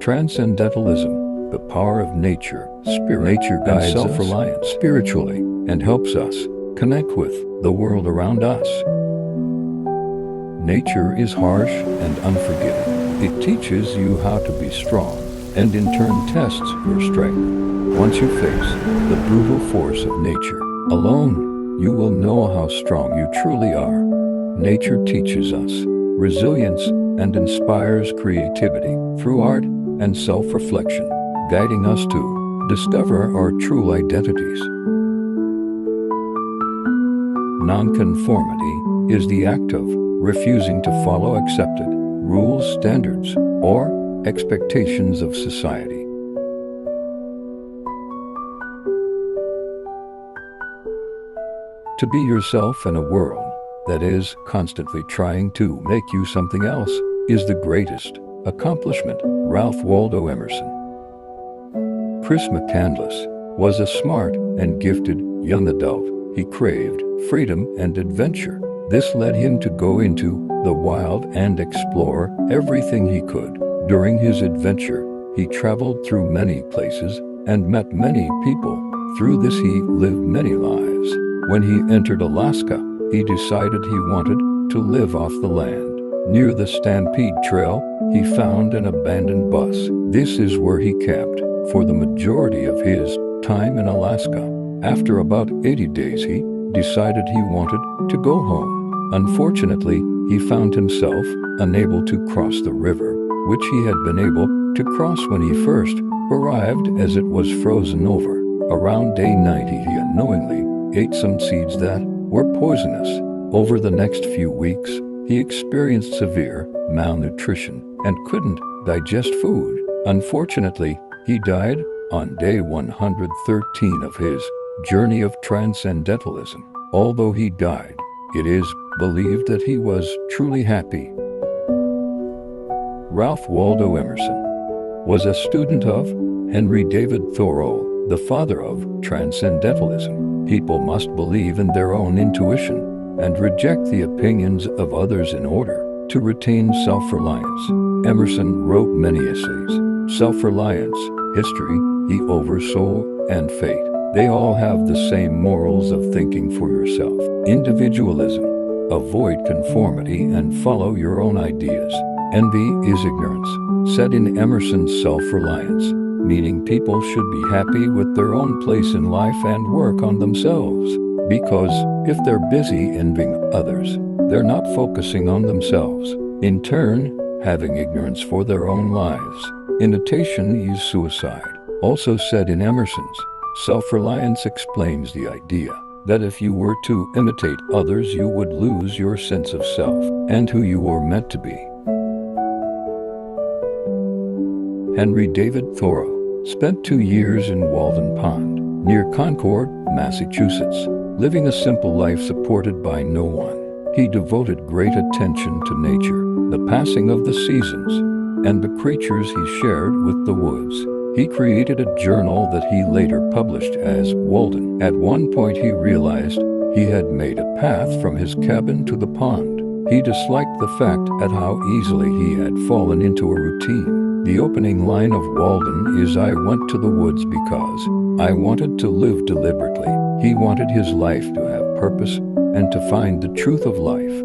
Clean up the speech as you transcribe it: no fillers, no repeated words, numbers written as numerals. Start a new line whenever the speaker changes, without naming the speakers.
Transcendentalism, the power of nature, nature guides self-reliance spiritually and helps us connect with the world around us. Nature is harsh and unforgiving. It teaches you how to be strong and in turn tests your strength. Once you face the brutal force of nature alone, you will know how strong you truly are. Nature teaches us resilience and inspires creativity through art and self-reflection, guiding us to discover our true identities. Nonconformity is the act of refusing to follow accepted rules, standards, or expectations of society. To be yourself in a world that is constantly trying to make you something else is the greatest accomplishment. Ralph Waldo Emerson. Chris McCandless was a smart and gifted young adult. He craved freedom and adventure. This led him to go into the wild and explore everything he could. During his adventure, he traveled through many places and met many people. Through this he lived many lives. When he entered Alaska, he decided he wanted to live off the land. Near the Stampede Trail, he found an abandoned bus. This is where he camped for the majority of his time in Alaska. After about 80 days, he decided he wanted to go home. Unfortunately, he found himself unable to cross the river, which he had been able to cross when he first arrived, as it was frozen over. Around day 90, he unknowingly ate some seeds that were poisonous. Over the next few weeks, he experienced severe malnutrition and couldn't digest food. Unfortunately, he died on day 113 of his journey of transcendentalism. Although he died, it is believed that he was truly happy. Ralph Waldo Emerson was a student of Henry David Thoreau, the father of Transcendentalism. People must believe in their own intuition and reject the opinions of others in order to retain self-reliance. Emerson wrote many essays: Self-Reliance, History, The Oversoul, and Fate. They all have the same morals of thinking for yourself. Individualism. Avoid conformity and follow your own ideas. Envy is ignorance. Said in Emerson's Self-Reliance, meaning people should be happy with their own place in life and work on themselves. Because if they're busy envying others, they're not focusing on themselves. In turn, having ignorance for their own lives. Imitation is suicide. Also said in Emerson's Self-Reliance explains the idea that if you were to imitate others, you would lose your sense of self and who you were meant to be. Henry David Thoreau spent 2 years in Walden Pond, near Concord, Massachusetts, living a simple life supported by no one. He devoted great attention to nature, the passing of the seasons, and the creatures he shared with the woods. He created a journal that he later published as Walden. At one point he realized he had made a path from his cabin to the pond. He disliked the fact at how easily he had fallen into a routine. The opening line of Walden is, "I went to the woods because I wanted to live deliberately." He wanted his life to have purpose and to find the truth of life.